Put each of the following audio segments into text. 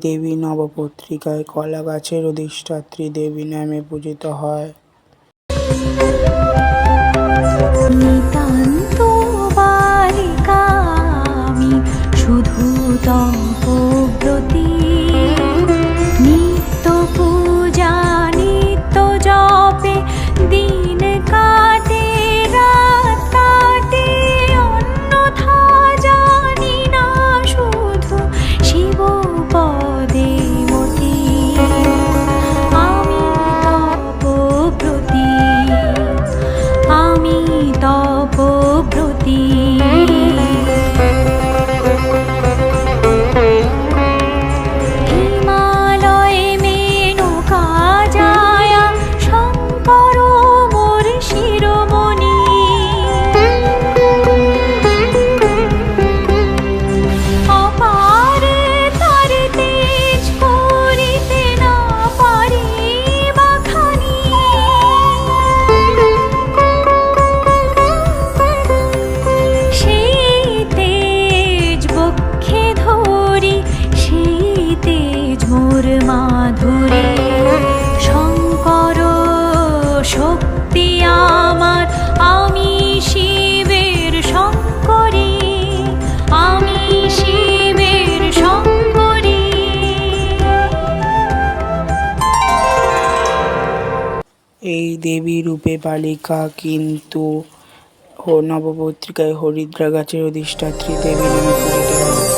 দেবী নবপত্রিকায় কলা গাছের অধিষ্ঠাত্রী দেবী নামে পূজিত হয়। নিতান্ত বালিকা আমি, শুধু তপব্রতী, নিত্য পূজা নিত্য জপে দিন কাটে রাত কাটে, অন্যথা জানি না শুধু শিব পদে মতি। আমি তপব্রতী, আমি তপব্রতী। হিমালয়ে মেনকা যায়া শঙ্কর মোর শিরোমণি, অপারে তার তেজ করিতে না পারি বাখানি। সেই তেজ বক্ষে ধরি, সেই তেজ মোর মাধুরী। শঙ্কর শক্তি আমার, আমি শিবের শঙ্করী, আমি শিবের শঙ্করী। এই দেবী রূপে বালিকা কিন্তু নবপত্রিকায় হরিদ্রা গাছের অধিষ্ঠাত্রী দেবী নামে পূজিত হয়।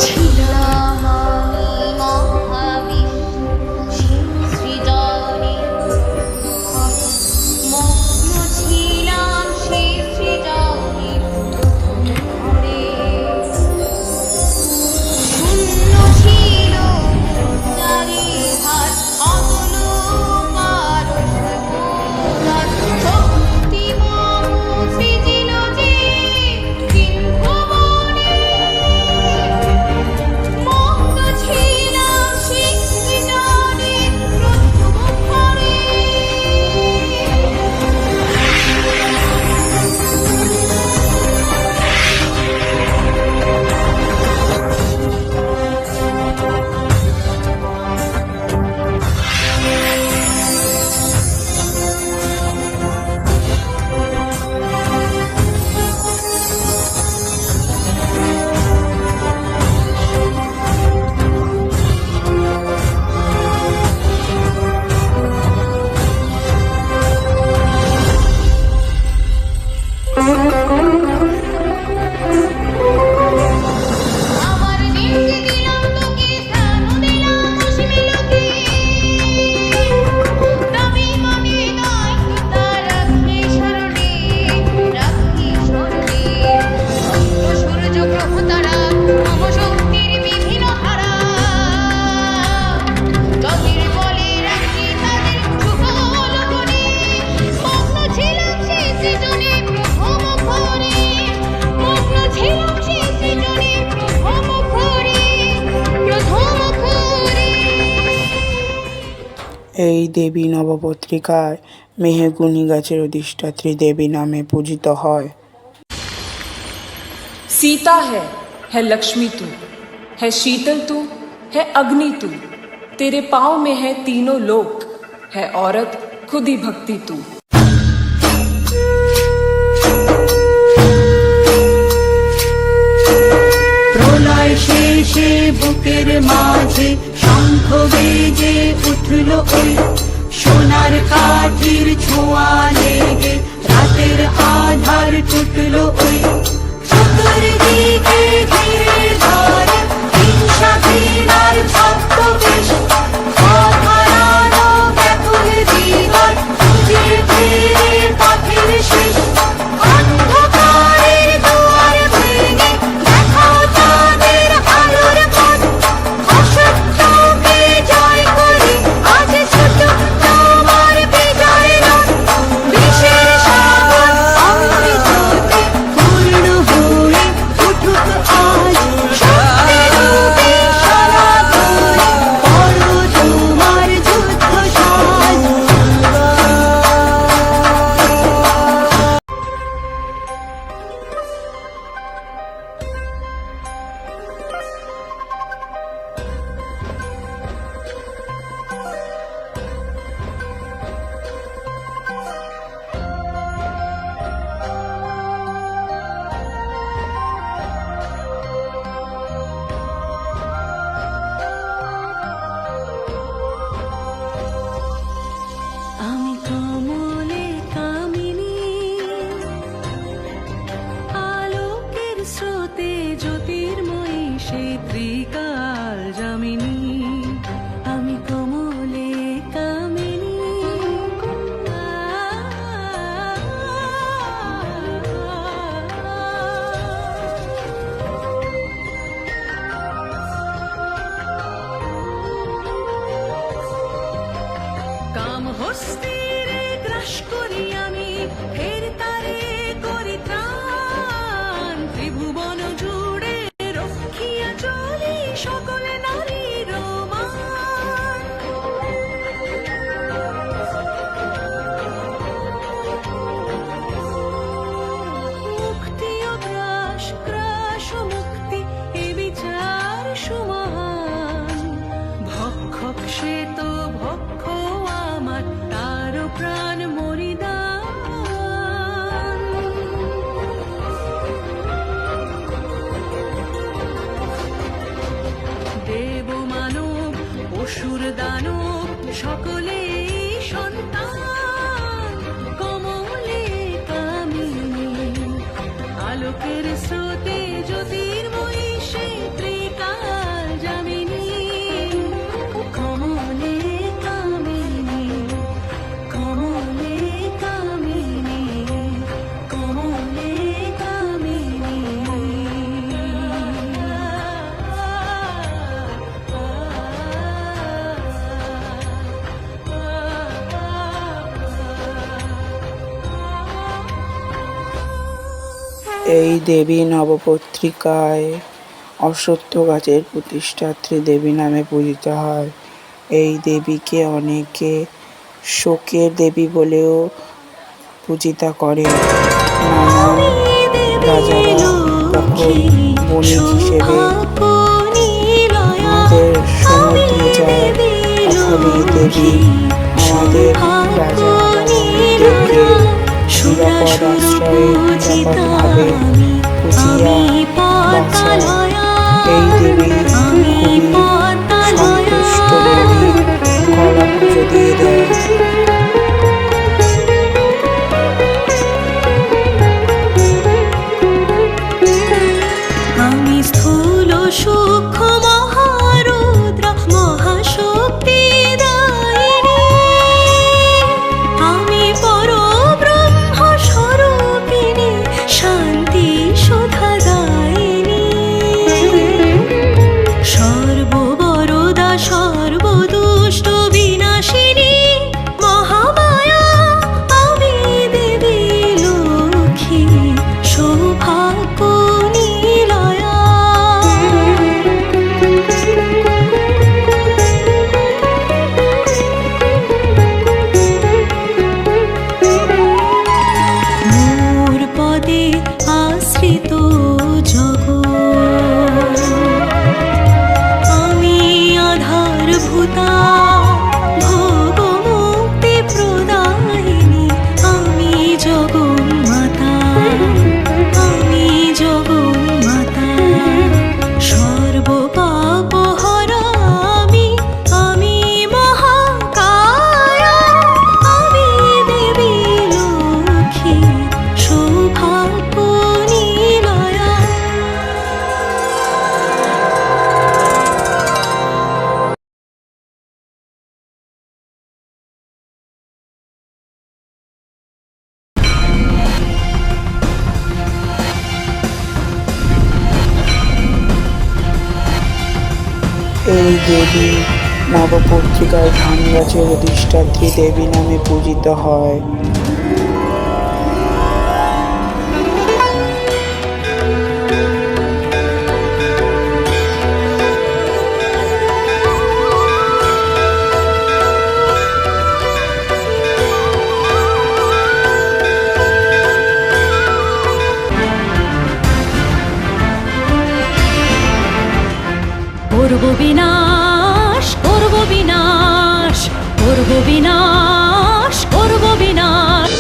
ছিলাম আমি মহাবিষ্ণু সৃজনে, মগ্ন ছিলাম সেই সৃজনে প্রথম ঘরে। শূন্য ছিল চারিধার, অতল পারস গোলার, শক্তি মম সৃজিল যে সিংহবনে। মগ্ন ছিলাম সেই সৃজনে প্রথম ঘরে। আমার নিতে দিলাম তোকে, স্থান দিলাম অসীমে লোকে। দাবি মানে দায়িত্ব তার রাখি স্মরণে, রাখি স্মরণে। চন্দ্র সূর্য গ্রহ তারা মম শক্তির বিভিন্ন ধারা, যতের বলে রাখি তাদের শুভ লগনে। মগ্ন ছিলাম সেই সৃজনে প্রথম ঘরে, মগ্ন ছিলাম সেই সৃজনে প্রথম ঘরে, প্রথম ঘরে। এই দেবী নবপত্রিকায় মেহগুনি গাছের অধিষ্ঠাত্রী দেবী নামে পূজিত হয়। सीता है लक्ष्मी तू, है शीतल तू, है अग्नि तू, तेरे पाँव में है तीनों लोक, है औरत खुद ही भक्ति तू। প্রলয় শেষে বুকের মাঝে শঙ্খ বেজে উঠল ওই, সোনার কাঠির ছোঁয়া লেগে রাতের আধার টুটল ওই। চতুর্দিকে ঘিরে ধরে হিংসা ঘৃণার ছদ্মবেশ, অধরানো ব্যাকুল হৃদয় খুঁজে ফিরে পথের শেষ। অন্ধকারের দুয়ার ভেঙে দেখাও চাঁদের আলোর পথ, অসত্যকে জয় করে আজ ছোট তোমার বিজয় রথ। বিষের সাগর অমৃততে পূর্ণ হয়ে উঠুক আজ ত্রিকাল যামিনী, আমি কমলে কামিনী। কাম হস্তিরে গ্রাস করি আমি, ফের তারে করি ত্রাণ। ত্রিভুবন জুড়ে রক্ষিয়া চলি সকল নারীর মান। মুক্তি ও গ্রাস, গ্রাস ও মুক্তি, এ বিচার সমান। ভক্ষক সে তো ভক্ষ আমার, তার প্রাণ মরিদান। দেব মানব অসুর দানব সকলে সন্তান। কমলে কামিনী, আলোকের স্রোতে জ্যোতির্ময়ী সে ত্রিকাল যামিনী। কমলে কামিনী, কমলে কামিনী, কমলে কামিনী। এই দেবী নবপত্রিকায় অশ্বত্থ গাছের প্রতিষ্ঠাত্রী দেবী নামে পূজিত হয়। এই দেবীকে অনেকে শোকের দেবী বলেও পূজিতা করে। নানান রাজারা তখন বণিক হিসেবে আমাদের সমুদ্রে যায়। তখন এই দেবী আমাদের রাজা বণিকদেরকে নিরাপদ আশ্রয়ে নিরাপদভাবে পুজিয়া বাঁচায়। এই দেবী খুবই সন্তুষ্ট দেবী, গলা পুজো দিয়ে দেয়। আমি স্থূল সূক্ষ্ম মহারুদ্র মহাশক্তি দায়িনী। আমি পরব্রহ্ম স্বরূপিণী, শান্তি সুধা দায়িনী। সর্ববরদা সর্বদুষ্ট বিনাশিনী, মহামায়া আমি দেবী লক্ষ্মী, সৌভাগ্য নিলয়া। মোর পদে আশ্রিত জগৎ, আমি আধারভূতা ভোগ মুক্তি প্রদায়িনী। আমি জগন্মাতা, আমি জগন্মাতা, সর্বপাপ হরা আমি, আমি মহাকায়া। আমি দেবী লক্ষ্মী, সৌভাগ্য নিলয়া। এই দেবী নবপত্রিকায় ধান গাছের অধিষ্ঠাত্রী দেবী নামে পূজিত হয়। করব বিনাশ, করব বিনাশ, করব বিনাশ, করব বিনাশ।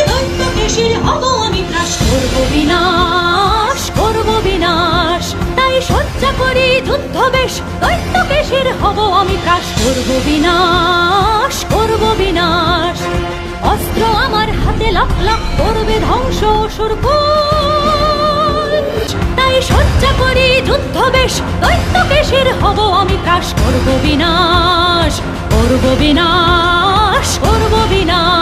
দৈত্যকেশীর হব আমি ত্রাস। করব বিনাশ, করব বিনাশ, তাই সজ্জা করি যুদ্ধ বেশ। দৈত্যকেশীর হব আমি ত্রাস। করব বিনাশ, করব বিনাশ, অস্ত্র আমার হাতে লাখ লাখ, করবে ধ্বংস অসুরকুল। তাই সজ্জা করি যুদ্ধ বেশ, দৈত্যকেশের হব আমি ত্রাস। করব বিনাশ, করব বিনাশ, করব বিনাশ।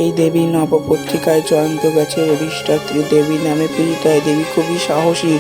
এই দেবী নবপত্রিকায় জয়ন্ত গাছের অধিষ্ঠাত্রী দেবী নামে পূজিত। এই দেবী খুবই সাহসী।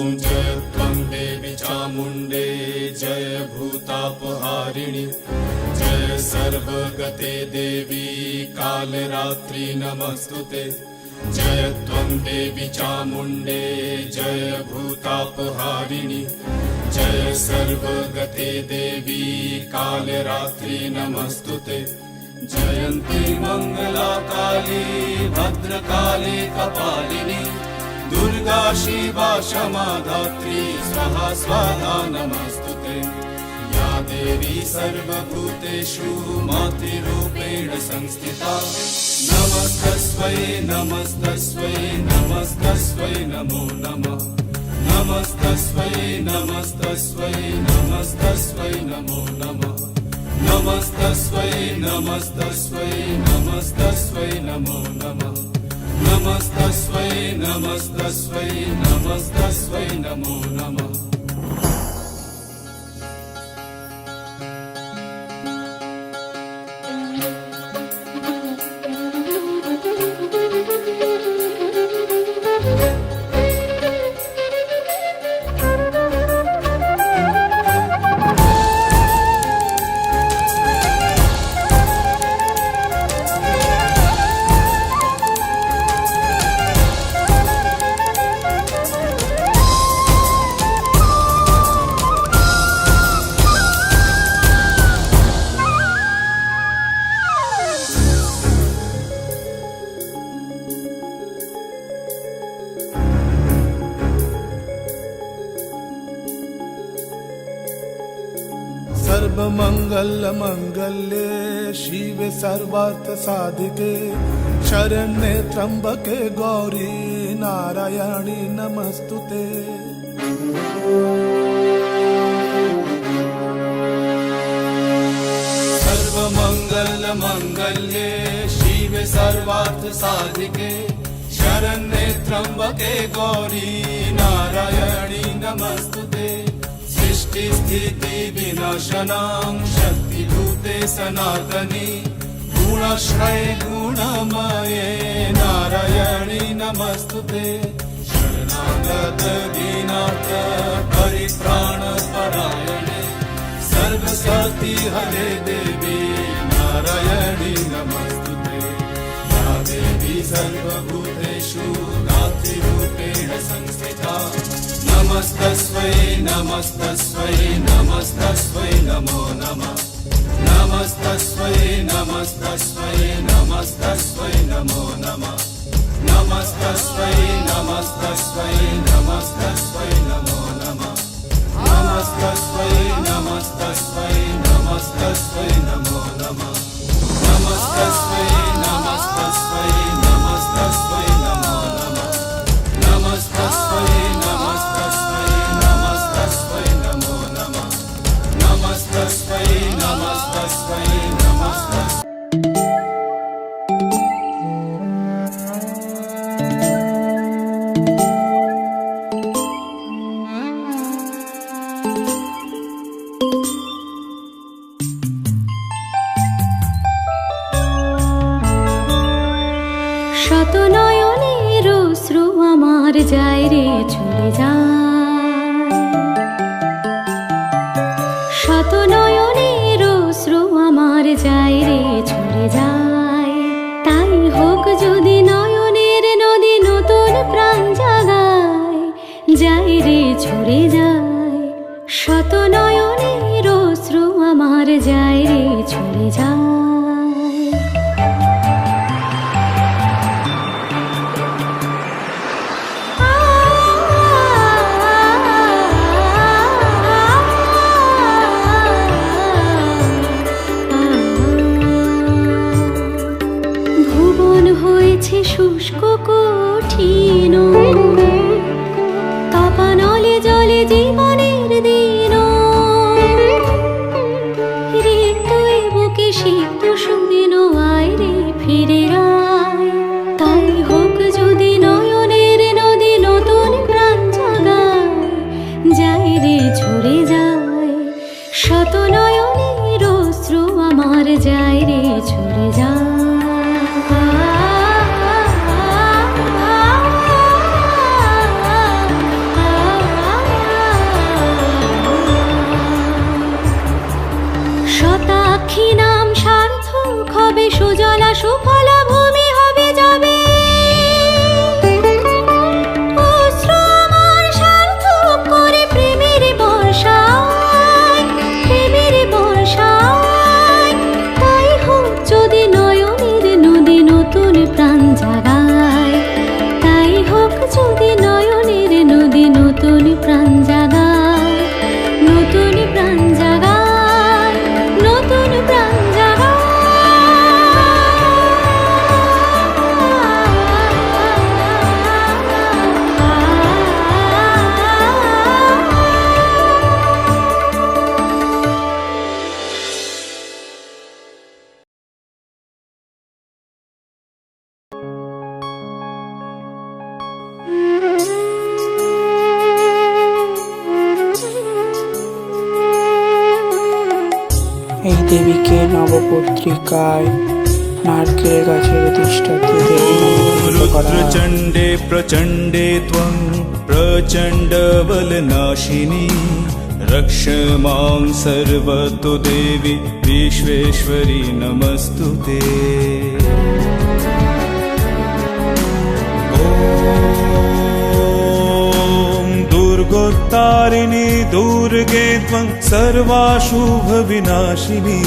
ॐ जय त्वं देवी चामुण्डे जय भूतापहारिणि जय सर्वगते देवी कालरात्रि नमस्तुते। जय त्वं देवी चामुण्डे जय भूतापहारिणि जय सर्वगते देवी कालरात्रि नमस्तुते। जयन्ती मङ्गला काली भद्रकाली कपालिनी दुर्गा शिवा क्षमा धात्री स्वाहा स्वाहा नमस्तुते। या देवी सर्वभूतेषु मातृरूपेण संस्थिता नमस्तस्मै नमस्तस्मै नमस्तस्मै नमो नमः। नमस्तस्मै नमस्तस्मै नमस्तस्मै नमो नमः। नमस्तस्मै नमस्तस्मै नमस्तस्मै नमो नमः। नमस्तस्मै नमस्तस्मै नमस्तस्मै नमो नमः। सर्वमंगल मंगल्ये शिवे सर्वार्थ साधिके शरण्ये त्र्यंबके गौरी नारायणी नमस्तुते। सर्वमंगल मंगल्ये शिवे सर्वार्थ साधिके शरण्ये त्र्यंबके गौरी नारायणी नमस्तुते। सृष्टि स्थिति विनाशनां शक्तिभूते सनातनी गुणाश्रये गुणमये नारायणी नमस्तुते। शरणागत दीनार्थ परित्राण परायणे सर्वशक्ति हरे देवी नारायणी नमस्तुते। या देवी सर्वभूतेषु धात्रीरूपेण संस्थिता नमस्तस्मै नमस्तस्मै नमस्तस्मै नमो नमः। नमस्तस्मै नमस्तस्मै नमस्तस्मै नमो नमः। नमस्तस्मै नमस्तस्मै नमस्तस्मै नमो नमः। नमस्तस्मै नमस्तस्मै नमस्तस्मै नमो नमः। नमस्तस्मै नमस्तस्मै नमस्तस्मै नमो नमः। नमस्तस्मै नमस्तस्मै नमस्तस्मै नमो नमः। नमस्तस्मै नमस्तस्मै नमस्तस्मै। শত নয়নের অশ্রু আমার যায় রে চলে যায়। শত নয়নের অশ্রু আমার যায় রে চলে যায়। তাই হোক যদি নয়নের নদী নতুন প্রাণ জাগায় যায় রে ছড়ে শত নয়নের অশ্রু আমার যায় রে ছুড়ে যায়। ভুবন হয়েছে শুষ্ক কঠিন, তাপানলে জলে জীবনের দিন, রিক্ত এ বুকে সিক্ত সুদিন আয় রে ফিরে আয়। তাই হোক যদি নয়নের নদী নতুন প্রাণ জাগায়, যায় রে ঝরে যায়। শত নয়নের অশ্রু আমার যায় রে ঝরে যায়। শতাক্ষী নাম সার্থক হবে, সুজলা সুফলা ভূমি হবে যাবে। অশ্রু আমার সার্থক করে প্রেমের বর্ষায়, প্রেমের বর্ষায়। তাই হোক যদি নয়নের নদী নতুন প্রাণ জাগায়, তাই হোক যদি নয়নের নদী নতুন প্রাণ জাগায়, নতুন প্রাণ জাগায়, নতুন প্রাণ জাগায়। এই দেবীকে নবপত্রিকায় নারকেল গাছের অধিষ্ঠাত্রী দেবী নামে পূজিত করা হয়। रुद्रचण्डे प्रचण्डे त्वं प्रचण्डबलनाशिनी रक्ष मां सर्वतो देवी विश्वेश्वरी नमस्तुते। ॐ दुर्गोत्तारिणी दुर्गे त्वं सर्वाशुभविनाशिनी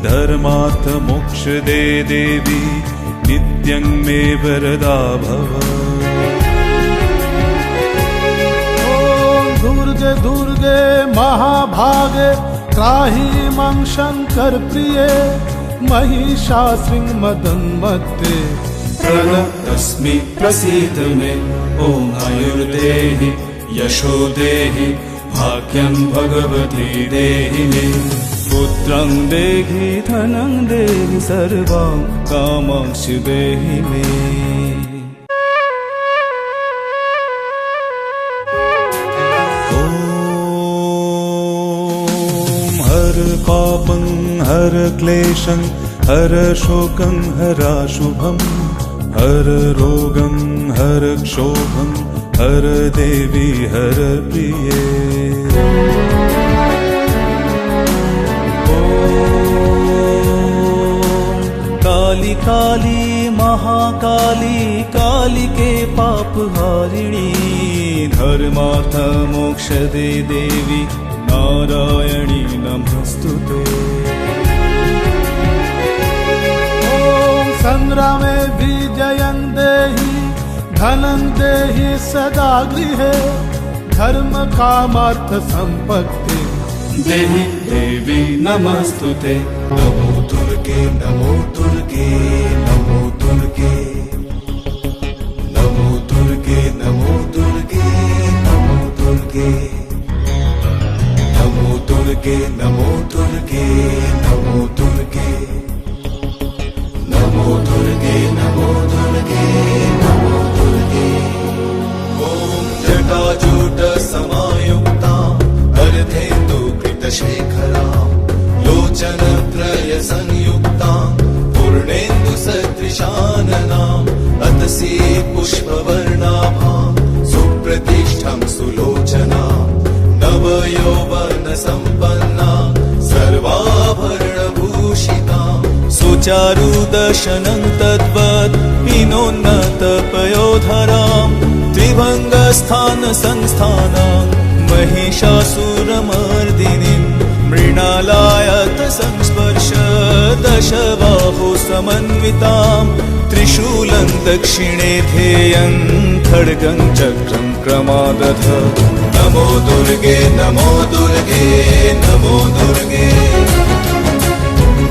धर्मार्थ मोक्षदे देवी नित्यं मे वरदा भव। ॐ दुर्गे दुर्गे महाभागे त्राहि मां शङ्कर प्रिये महिषासुरमर्दनमस्ते प्रणतस्मि प्रसीद मे ॐ आयुर्देहि यशो देहि भाग्यं भगवती देहि मे। पुत्रं देहि धनं देहि सर्वां कामांशि देहि मे। ॐ हर पापं हर क्लेशं हर शोकं हराशुभं हर रोगं हर क्षोभं हर देवी हर प्रिये। काली काली महाकाली कालिके पापहारिणी धर्मार्थ मोक्षदे देवी नारायणी नमस्तुते। ॐ संग्रामे विजयं देहि धनं देहि सदा गृहे धर्म कामार्थ संपत्ति देहि देवी नमस्तुते। नमो दुर्गे नमो दुर्गे नमो दुर्गे नमो दुर्गे नमो दुर्गे नमो दुर्गे नमो दुर्गे नमो दुर्गे नमो दुर्गे नमो दुर्गे नमो दुर्गे नमो दुर्गे। ॐ जटाजूट समायुक्ता अर्धेन्दु कृतशेखरा लोचनत्रय संयुक्ता पूर्णेन्दु सदृशाननाम् अतसी पुष्पवर्णाभा सुप्रतिष्ठं सुलोचना नवयौवन सम्पन्ना सर्वाभरणभूषिता सुचारुदशनं तद्वत् पिनोन्नतपयोधरां त्रिभङ्गस्थान संस्थानां महिषासुरमर्दिनीं मृणालायत संस्पर्श दशबाहु समन्वितां त्रिशूलं दक्षिणे ध्येयं खड्गं चक्रं क्रमादध नमो दुर्गे नमो दुर्गे नमो दुर्गे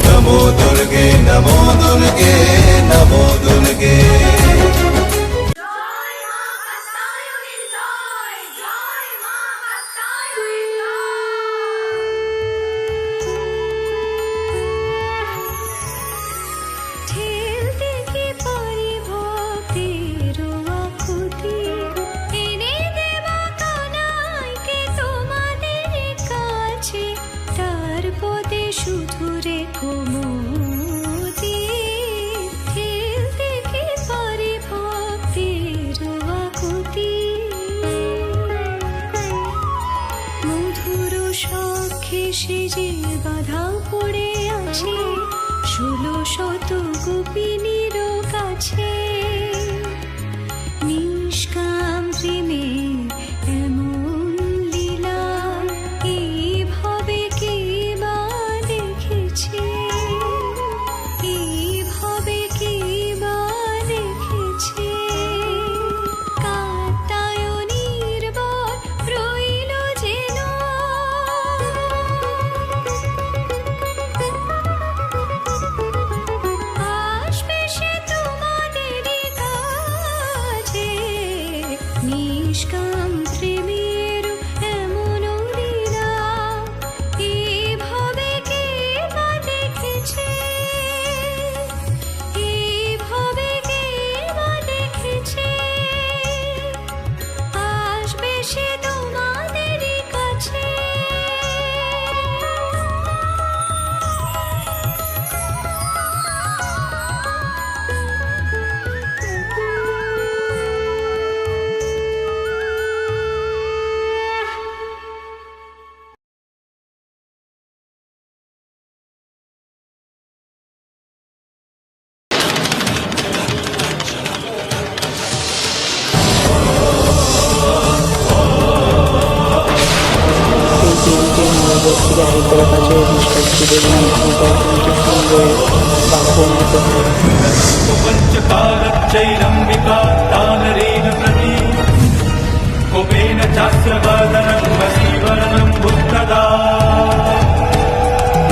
नमो दुर्गे नमो दुर्गे नमो दुर्गे ঠেলতে কি পারি ভক্তির আকুতি এনে দেবা কানাইকে তোমাদের কাছে তার পদে শুধু রেখো মোদি ঠেলতে কি পারি ভক্তির আকুতি মধুর সখে সে যে বাধা পড়ে আছে 1600 গোপিনীর কাছে নিষ্কাম প্রেমে এমন লীলা এইভাবে কে বা দেখেছে এইভাবে কে বা দেখেছে কাত্যায়নীর বর রইল যেন আসবে সে তোমাদেরই কাছে নিষ্কাম প্রেমের এমন লীলা এইভাবে কে বা দেখেছে এইভাবে কে বা দেখেছে আসবে সে তোমাদেরই কাছে এই দেবীকে নববর্ষীরা হেতরা কাছে অধিষ্ঠাত্রী দেবী নামে কিন্তু সুন্দর বাক্য মতো पञ्चकारच्चैरम्बिका तानरेण प्रति कोपेन चास्य वदनं वशीवरणं बुद्धदा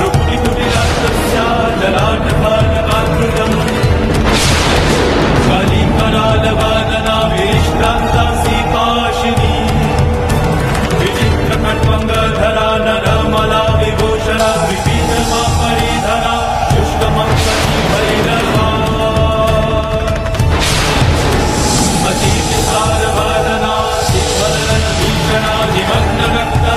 रुक्तिकुटिलास्तस्या जलाटपानकाकृतम् कालीकरालवादना विश्रान्ता सीताशिनी विचित्रखड्वङ्गधरा नरमला विभूषणा विपीतमा परिधरा शुष्कमङ्करी भैरवा अतीतिसारवादना शिवदनभीषणा निमग्नरक्ता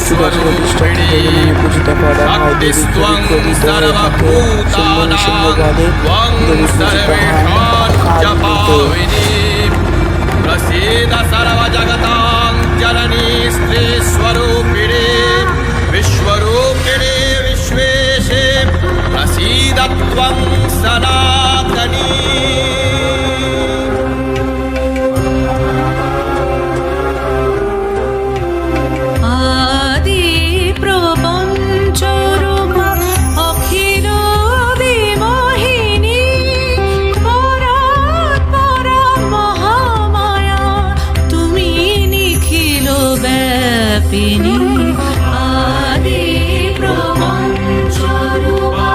পত্রী গাছের অধিষ্ঠাত্রী দেবী নামে পূজিত করা হয়। দেবী কবি ক্রোধিত হয়ে থাকে, শূন্য নৃসিংহ বধে দেবী পূজিত হন কালীতে। प्रसीद सर्वजगतां जननी स्त्री स्वरूपिणे विश्वरूपिणे विश्वेशे प्रसीद त्वं सनातनी। आदि प्रपञ्च रूपा अखिल विमोहिनी परात्परा महामाया তুমি নিখিল ব্যাপিনী। आदि प्रपञ्च रूपा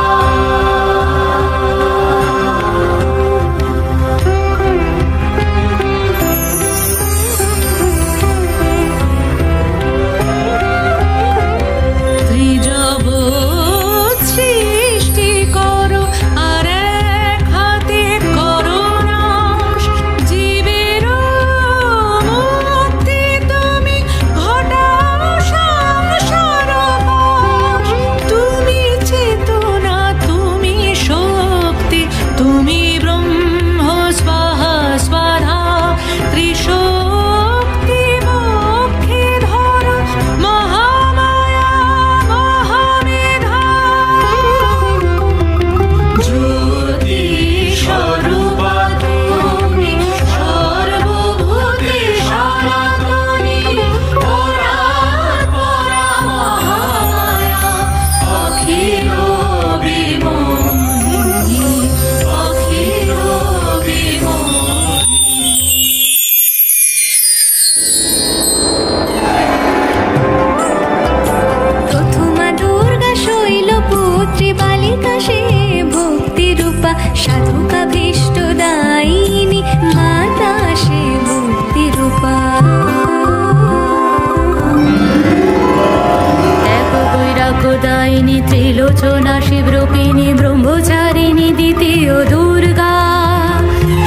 ত্রিজগৎ সৃষ্টি করো আর এক হাতে করো নাশ। জীবের মুক্তি তুমি ঘটাও সংসার পাশ। তুমি চেতনা, তুমি শক্তি, তুমি ব্রহ্ম স্বাহা স্বাধা। ত্রিশক্তি মুখে ধরা মহামায়া মহামেধা। জ্যোতি স্বরূপা তুমি সর্বভূতে সনাতনী। পরাৎপরা মহামায়া অখিল বিমোহিনী, অখিল বিমোহিনী। প্রথমা দুর্গা শৈলপুত্রী বালিকা সে ভক্তি রূপা সাধুকা ভীষ্ট দায়িনী মাতা সে ভক্তি রূপা। এক বৈরাগ্য দায়িনী ত্রিলোচনা শিবরূপিণী ব্রহ্মচারিণী দ্বিতীয় দুর্গা।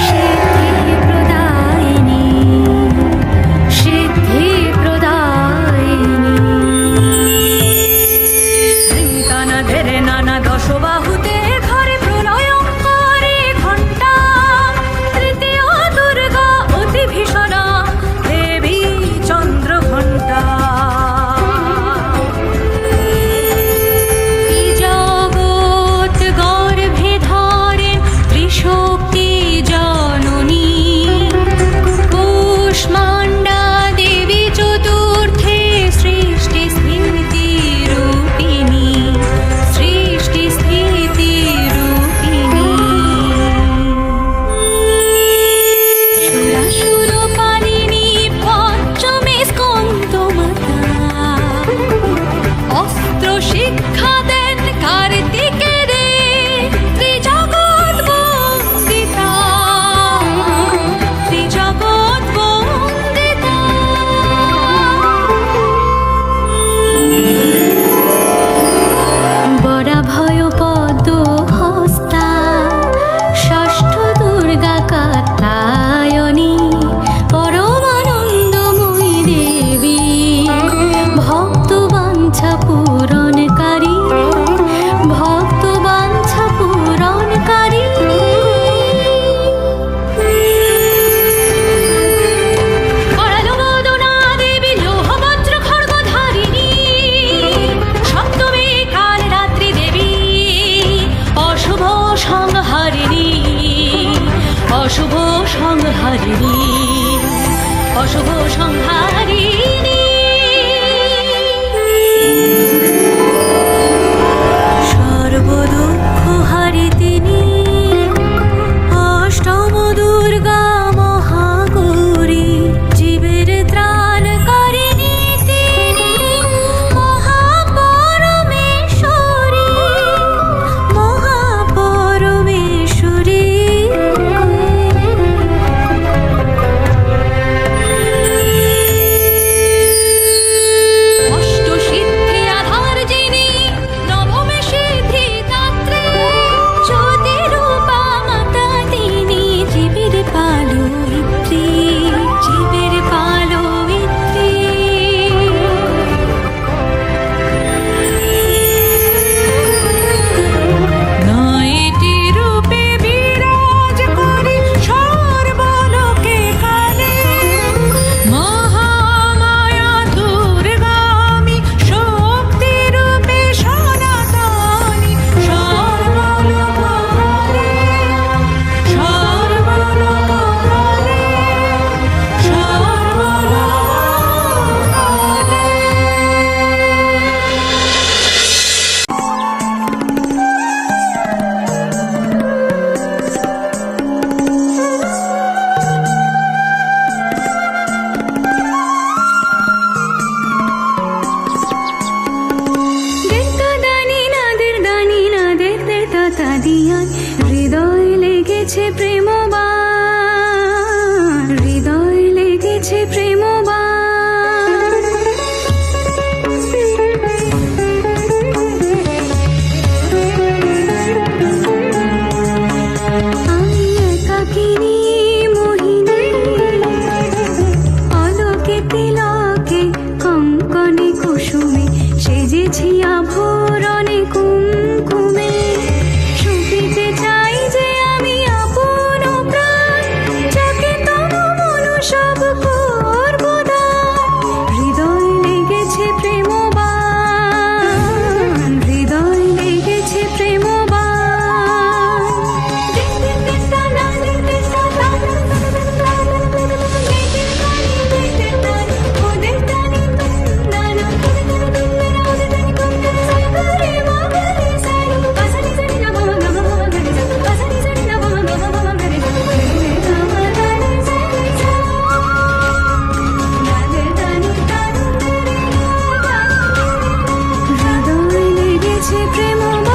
সিদ্ধি প্রদায়িনী, সিদ্ধি প্রদায়িনী। নানা ধেরে নানা দশ বাহুতে ধরে প্রলয়ঙ্কারী ঘণ্টা। তৃতীয় দুর্গা অতি ভীষণা দেবী চন্দ্রঘণ্টা। জগৎ গর্ভে ধরেন ত্রিশক্তি জননী। কুষ্মাণ্ডা দেবী চতুর্থে সৃষ্টি স্থিতি রূপিণী, সৃষ্টি স্থিতি রূপিণী। সুরাসুর পানিনী পঞ্চমে স্কন্দ মাতা। অস্ত্র শিক্ষা দেন কার্তিকের ত্রিজগৎ বন্দিতা, ত্রিজগৎ বন্দিতা। বরা ভয় পদ্ম হস্তা ষষ্ঠ দুর্গা কাত্যায়নী। পরমানন্দময়ী দেবী ভক্ত বাঞ্ছা পূরণকারী, ভক্ত বাঞ্ছা পূরণকারী। করালো বদনা দেবী লৌহ বজ্র খড়গধারিণী। সপ্তমী কাল রাত্রি দেবী অশুভ সংহারিণী, অশুভ সংহারিণী, অশুভ সংহারিণী। সর্বদুঃখ হারিতিনী অষ্টম দুর্গা মহাগৌরী। জীবের ত্রাণকারিণী তিনি মহাপরমেশ্বরী, মহাপরমেশ্বরী। কাদিয়ান হৃদয় লেগেছে প্রেমবান হৃদয় লেগেছে প্রেমবান আমি একাকিনী মোহিনী আলোকে তিলকে কঙ্কনে কুসুমে সেজেছি আভরণে কুমকুমে শুকিতে চাই যে আমি আপন প্রাণ যাকে তনু মন সব করব দান হৃদয় লেগেছে প্রেমবান হৃদয় লেগেছে প্রেমবান হৃদয় লেগেছে প্রেমবান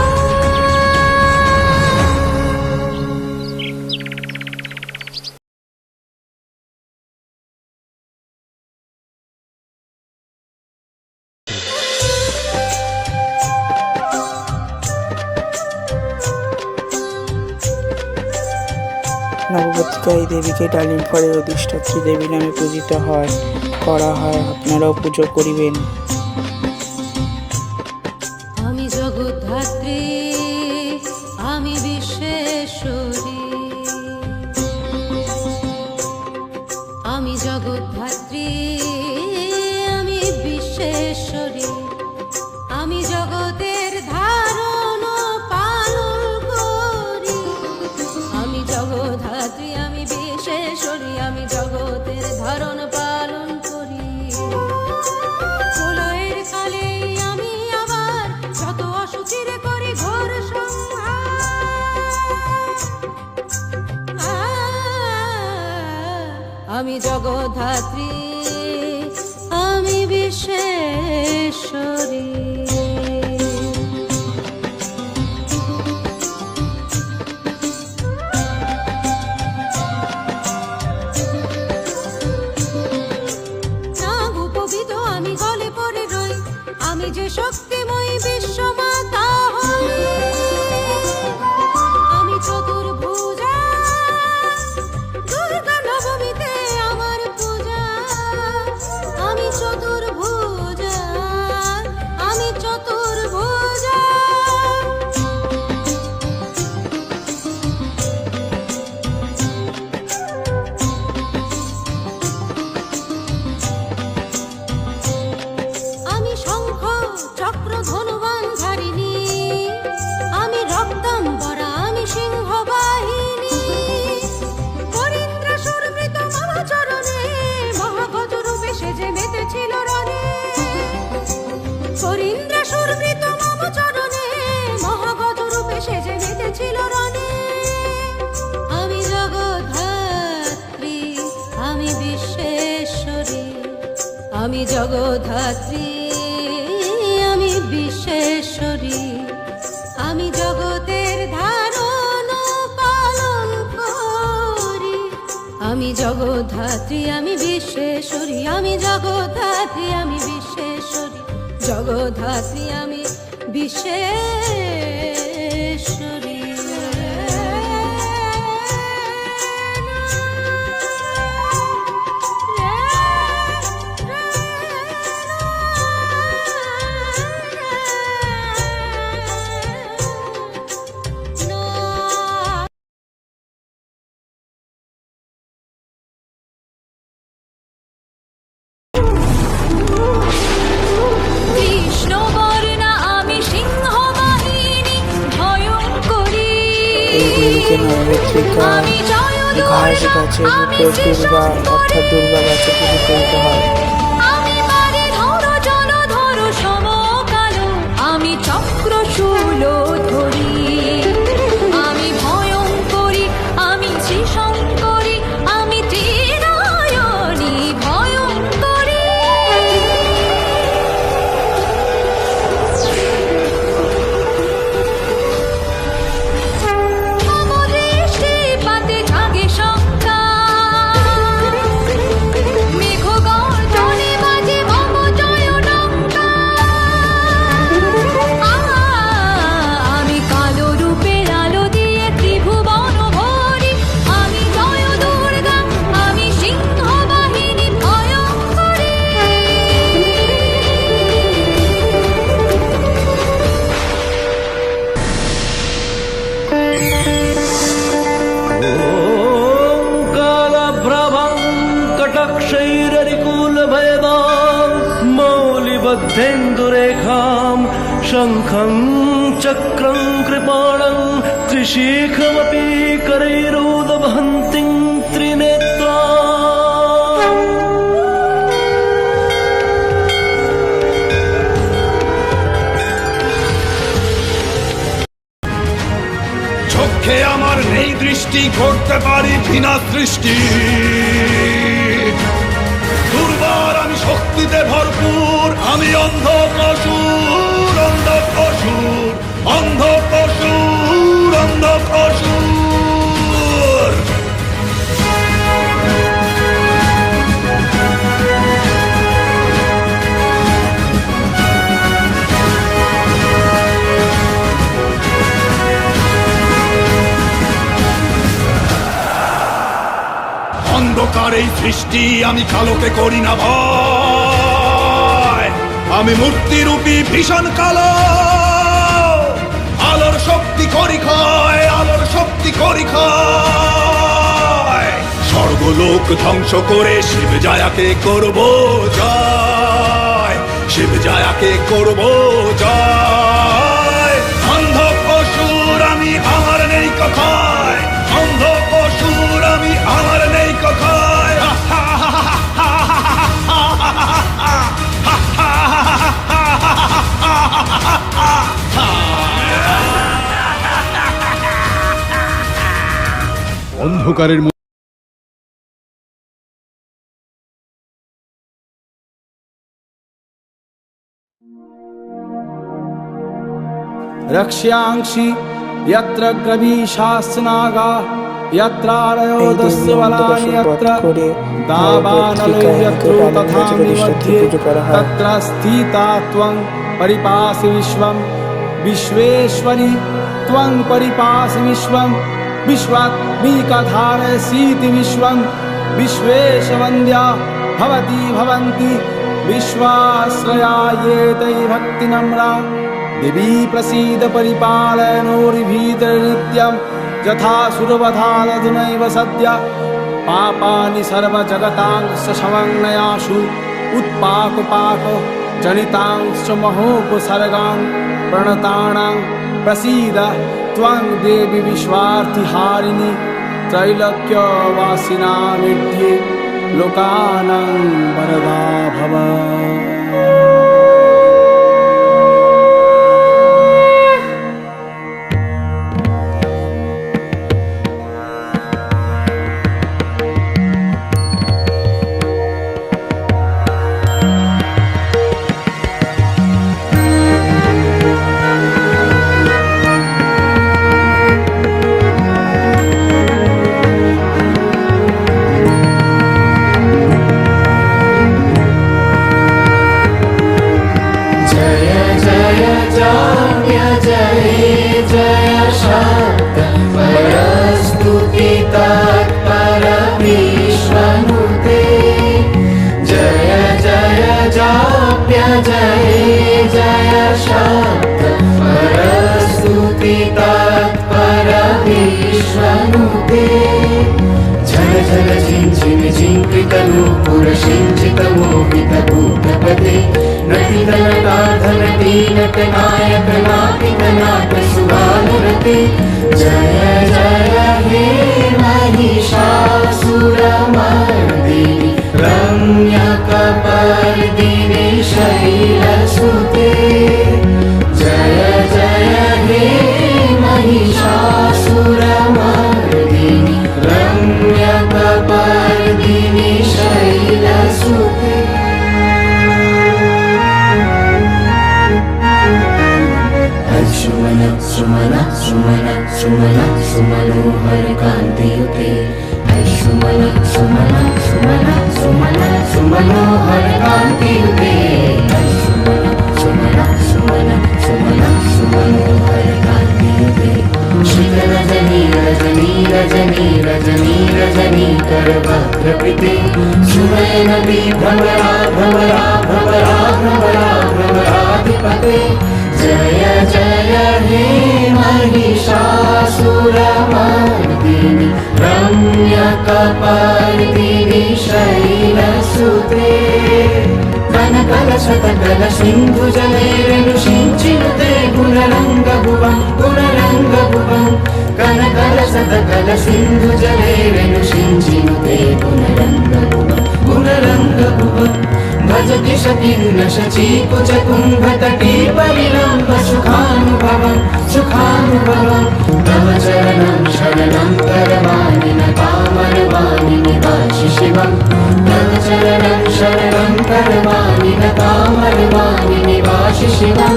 নববর্তিকা এই দেবীকে ডালিম ফলের অধিষ্ঠাত্রী দেবী নামে পূজিত করা হয়। আপনারাও পুজো করিবেন। আমি জগদ্ধাত্রী আমি বিশ্বেশ্বরী আমি জগদ্ধাত্রী আমি বিশ্বেশ্বরী আমি জগতের ধারণ পালন করি আমি জগদ্ধাত্রী আমি বিশ্বেশ্বরী আমি জগতের ধারণ পালন করি প্রলয়ের কালে আমি আবার যত অসুচির করি ঘোর আমি জগদ্ধাত্রী আমি বিশ্বেশ্বরী নাগোপবিদ আমি গলে পড়ে রই আমি যে শক্তিময়ী বিশ্বমাতা হই আমি চতুর্ভুজা দুর্গা নবমীতে আমার পূজা আমি চতুর্ভুজা আমি চতুর্ভুজা আমি শঙ্খ চক্র ধনুবান ধারিণী আমি রক্তাম্বরা আমি সিংহ বাহিনী করিন্দ্রাসুর মৃত মম চরণে মহাগজ রূপে সেজে মেতেছিল রণে করিন্দ্রাসুর মৃত মম চরণে মহাগজ রূপে সেজে মেতেছিল রণে আমি জগদ্ধাত্রী আমি বিশ্বেশ্বরী আমি জগদ্ধাত্রী আমি বিশ্বেশ্বরী আমি জগতের ধারণ পালন করি আমি জগদ্ধাত্রী আমি বিশ্বেশ্বরী আমি জগদ্ধাত্রী আমি বিশ্বেশ্বরী জগদ্ধাত্রী আমি বিশ্বেশ্বরী কৃষ্ণবর্ণা আমি সিংহ বাহিনী ভয়ঙ্করী এই দেবীকে নবরাত্রিকা আমি জয় ঘাস গাছের উপর দুর্বা অর্থাৎ দুর্বা গাছে পুজো করতে হয়। আমি মারি ধরো জলধর সমকালো আমি চক্র শূল ধরি আমি ভয়ঙ্করী আমি শ্রীশঙ্করী আমি ত্রিনয়নী ভয়ঙ্করী तेन्दुरेखां शङ्खं चक्रं कृपाणं त्रिशिखमपि करैरुदवहन्तीं त्रिनेत्रा চোখে আমার নেই দৃষ্টি করতে পারি বিনা সৃষ্টি দুর্বার আমি শক্তিতে ভরপুর আমি অন্ধ পশুর অন্ধ পশুর অন্ধ পশুর অন্ধ পশুর অন্ধকার এই সৃষ্টি আমি কালোকে করি না ভয় আমি মূর্তিরূপী ভীষণ কালো আলোর শক্তি করি ক্ষয় আলোর শক্তি করি ক্ষয় স্বর্গলোক ধ্বংস করে শিব জায়াকে করব জয় শিব জায়াকে করব জয় অন্ধ পশুর আমি আমার নেই কথায় অন্ধ পশুর আমি আমার নেই কথায় অন্ধকারের रक्ष्यांक्षि यत्र ग्रवीशास्नागा यत्रारयो दस्यबलानि यत्र दावानलो यत्र तथा निमध्ये तत्र स्थिता त्वं परिपासि विश्वं विश्वेश्वरी त्वं परिपासि विश्वं विश्वात्मिकधारयसीति विश्वं विश्वेशवन्द्या भवती भवन्ति विश्वाश्रया ये तै भक्तिनम्रा देवी प्रसीद परिपालयनोर्भीतनित्यं यथा सुरवधादधुनैव सद्य पापानि सर्वजगतांश्च समन्वयाशु उत्पाकपाक जनितांश्च महोपसर्गां प्रणतानां प्रसीद त्वं देवी विश्वार्थिहारिणि त्रैलोक्यवासिनामिध्ये लोकानां वरदा भव कपालिनी शैलसुते कनकल శతకల సింధు జలేరేణు సించినుతే గుణరంగభువం గుణరంగభువం కనకల శతకల సింధు జలేరేణు సించినుతే గుణరంగభువం గుణరంగభువం భజతి శకిన్న శచీకుచ కుంభతటీ పరిలంబ సుఖానుభవం సుఖానుభవం తవ చరణం శరణం కరవాణి న కామరవాణి నివాసి శివం తవ చరణం శరణం కరవాణి న కామరవాణి నివాసి శివం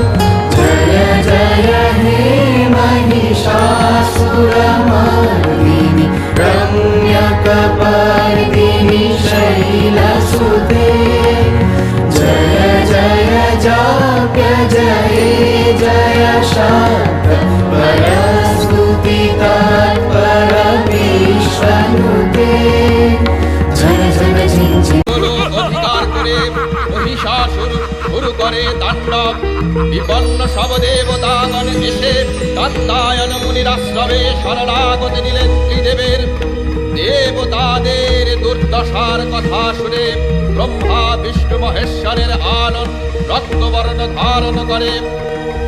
జయ జయ హే महिषासुरमर्दिनि रम्यकपर्दिनि शैलसुते जय जय जाप्य जय जय शाक्त परस्तुति तत्परमेश्वरुते जन जन झिंझि অধিকার করে মহিষাসুর শুরু করে তাণ্ডব বিপন্ন সব দেবতাগণ এসে কাত্যায়ন মুনির আশ্রমে শরণাগতি নিলেন ত্রিদেবের দেবতাদের দুর্দশার কথা শুনে ব্রহ্মা বিষ্ণু মহেশ্বরের আনন রক্তবর্ণ ধারণ করে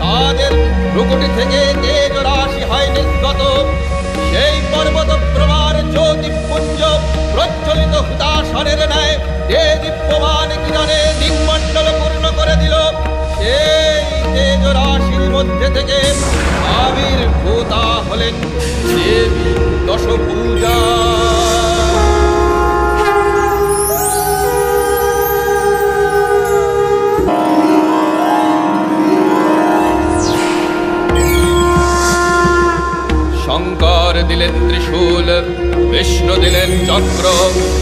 তাদের ভ্রুকুটি থেকে তেজ রাশি হয় নির্গত সেই পর্বত প্রমাণ জ্যোতিপুঞ্জ প্রজ্বলিত হুতাশনের ন্যায় যে দীপ্যমান কিরণে দিকমণ্ডল পূর্ণ করে দিল সেই তেজ রাশির মধ্যে থেকে আবির্ভূতা হলেন দেবী দশভুজা শঙ্কর দিলেন ত্রিশূল বিষ্ণু দিলেন চক্র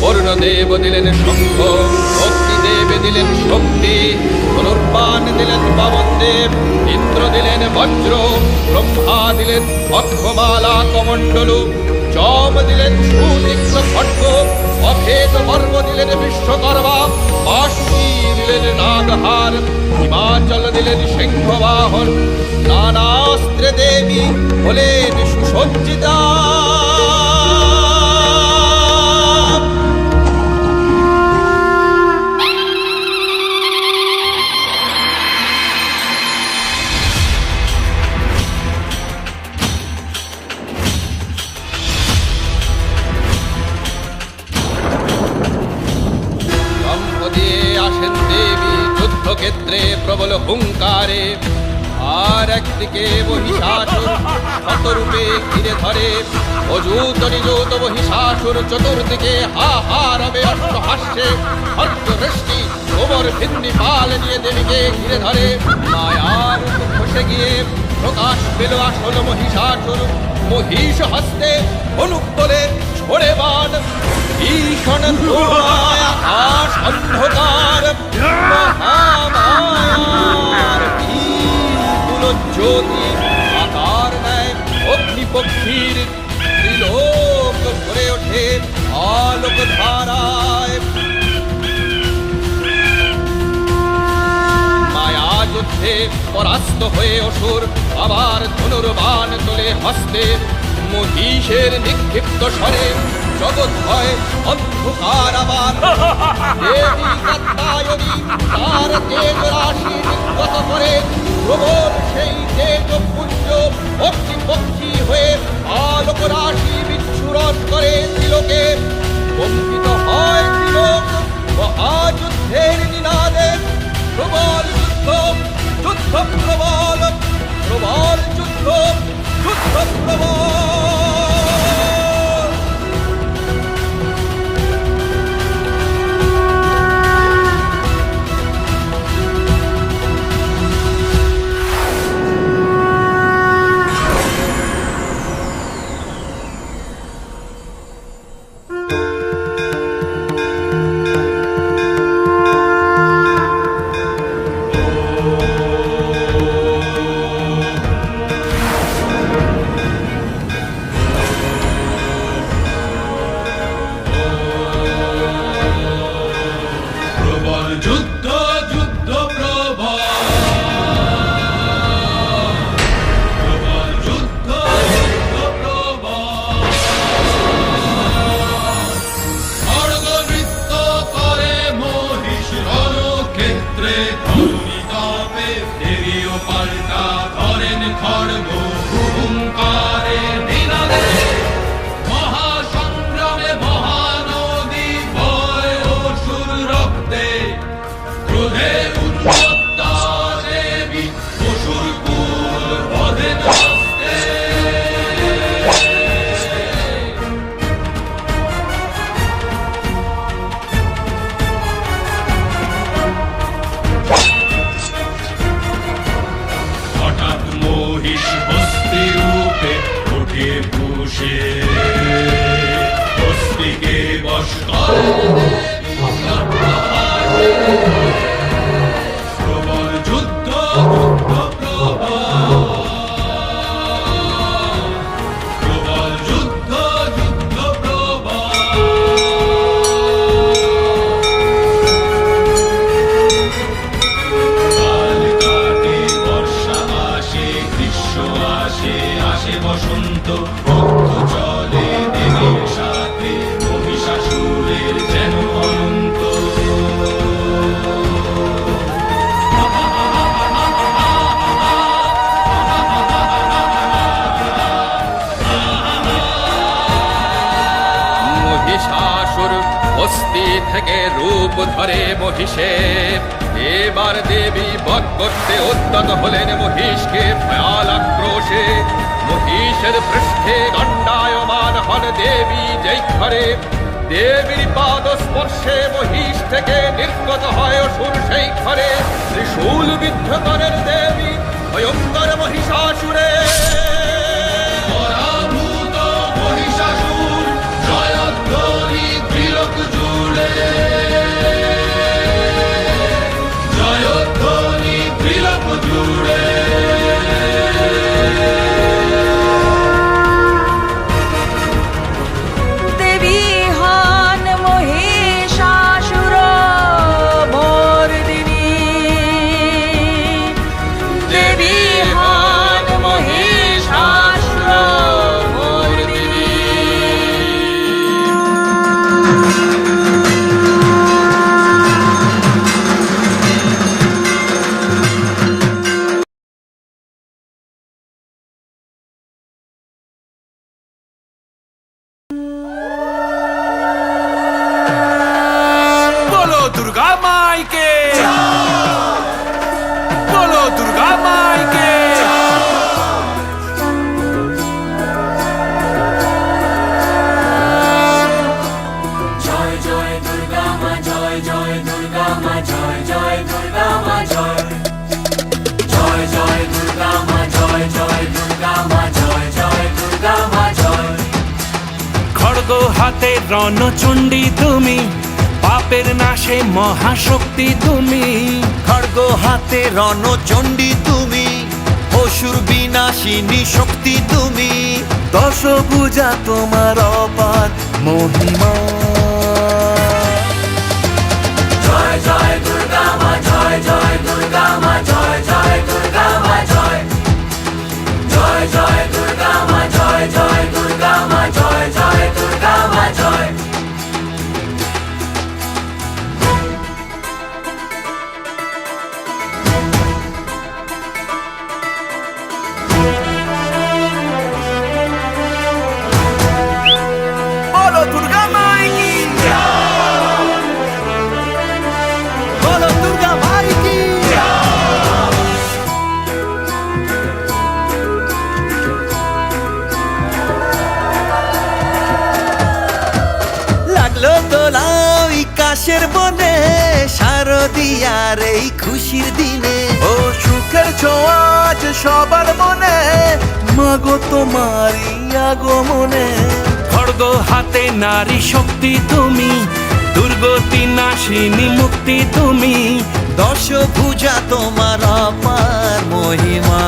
বরুণদেব দিলেন শঙ্খ অগ্নিদেব দিলেন শক্তি ধনুর্বাণ দিলেন পবনদেব ইন্দ্র দিলেন বজ্র ব্রহ্মা দিলেন অক্ষমালা কমণ্ডলু যম দিলেন সুতীক্ষ্ণ খড়্গ অভেদ পর্ব দিলেন বিশ্বকর্মা বাসুকী দিলেন নাগহার হিমাচল দিলেন সিংহবাহন নানাস্ত্রে দেবী হলেন সুসজ্জিতা যুদ্ধক্ষেত্রে প্রবল হুঙ্কারে আর একদিকে মহিষাসুর শতরূপে ঘিরে ধরে অযুত নিযুত মহিষাসুর চতুর্দিকে হাহারবে অষ্টহাস্যে হর্ষবৃষ্টি কোমর ভিন্নি পাল নিয়ে দেবীকে ঘিরে ধরে মায়ার খসে গিয়ে প্রকাশ পেল আসল মহিষাসুর মহিষ হস্তে ধনুক তোলে ছোড়ে বাণ ভীষণ ধূমায় আকাশ অন্ধকার মহামায়ার বিপুল জ্যোতি আকার নেয় অগ্নিপক্ষীর ত্রিলোক ভরে ওঠে আলোক ধারায় মায়া যুদ্ধে পরাস্ত হয়ে অসুর আবার ধনুর্বাণ তোলে হস্তে মহিষের নিক্ষিপ্ত স্বরে জগৎ হয় অন্ধকার আবার দেবী কাত্যায়নী তার তেজ রাশি নির্গত করে প্রবল সেই তেজ পুঞ্জ অগ্নিপক্ষী হয়ে আলোক রাশি বিচ্ছুরণ করে ত্রিলোকে কম্পিত হয় ত্রিলোক মহাযুদ্ধের নিনাদে প্রবল যুদ্ধ যুদ্ধ প্রবল প্রবল যুদ্ধ যুদ্ধ প্রবল প্রবল যুদ্ধ যুদ্ধ প্রবল যুদ্ধ যুদ্ধ কাল কাটে বর্ষা আসে গ্রীষ্ম আসে আসে বসন্ত যুদ্ধ চলে দেবীর সাথে মহিষাসুরের যেন অনন্ত মহিষাসুর অস্থি থেকে রূপ ধরে মহিষের এবার দেবী বধ করতে উদ্যত হলেন মহিষকে ভয়াল আক্রোশে মহিষের পৃষ্ঠে দণ্ডায়মান হন দেবী যেই ঘরে দেবীর পাদ স্পর্শে মহিষ থেকে নির্গত হয় অসুর সেই ঘরে ত্রিশূল বিদ্ধ করেন দেবী ভয়ঙ্কর মহিষাসুরে পরাভূত মহিষাসুর জয়ধ্বনি ত্রিলোক জুড়ে জয়ধ্বনি ত্রিলোক জুড়ে দেবী হন মহিষাসুর মর্দিনী দেবী হন মহিষাসুর মর্দিনী बोलो दुर्गा माई के बोलो दुर्गा माई के জয় জয় দুর্গা মা জয় জয় দুর্গা মা জয় জয় দুর্গা মা জয় জয় জয় দুর্গা মা জয় জয় দুর্গা মা জয় জয় দুর্গা মা জয় খড়গ হাতে রণচণ্ডী তুমি পাপের নাশে মহাশক্তি তুমি খড়গ হাতে রণচণ্ডী তুমি অসুর বিনাশিনী শক্তি তুমি দশভুজা তোমার অপার মহিমা জয় জয় দুর্গা মা জয় জয় দুর্গা মা জয় জয় দুর্গা মা জয় জয় জয় দুর্গা মা জয় জয় দুর্গা মা জয় জয় দুর্গা মা জয় বলো দুর্গা মাই কি বলো দুর্গা মাই কি লাগলো দোলাই কাশের বনে শারদিয়ার এই খুশির দিনে ও সুখের ছোঁয়াজ সবার মনে মাগো তোমারই আগমনে খড়গ হাতে নারী শক্তি তুমি দুর্গতি নাশিনী মুক্তি তুমি দশভুজা তোমার অপার মহিমা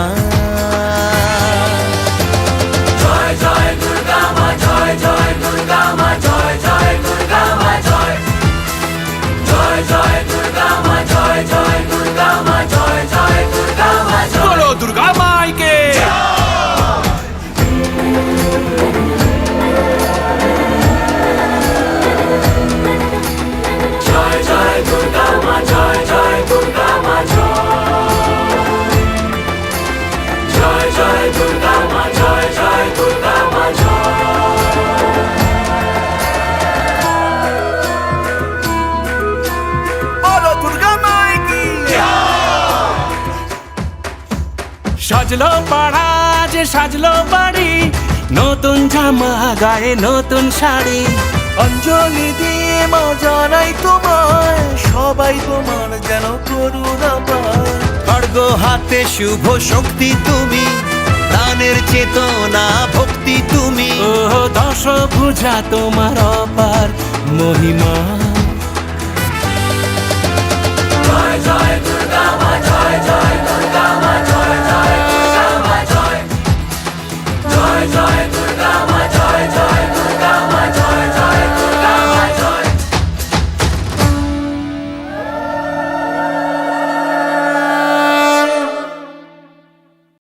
জয় জয় দুর্গা মা জয় জয় দুর্গা মা জয় জয় দুর্গা মা জয় জয় জয় দুর্গা মা জয় জয় দুর্গা মা জয় জয় দুর্গা মা জয় बोलो दुर्गा माई के জয় জয় দুর্গা মা জয় জয় দুর্গা মা জয় জয় দুর্গা মা জয় জয় দুর্গা মা বলো দুর্গা মাই কি সাজলো পাড়া যে সাজলো বাড়ি নতুন জামা গায়ে নতুন শাড়ি অঞ্জলি দিয়ে মা জানাই তোমায় সবাই তোমার যেন করুণা পায় খড়গ হাতে শুভ শক্তি তুমি দানের চেতনা ভক্তি তুমি ও দশভুজা তোমার অপার মহিমা জয় দুর্গা মা জয় জয় দুর্গা মা জয় জয় দুর্গা মা জয় জয় জয়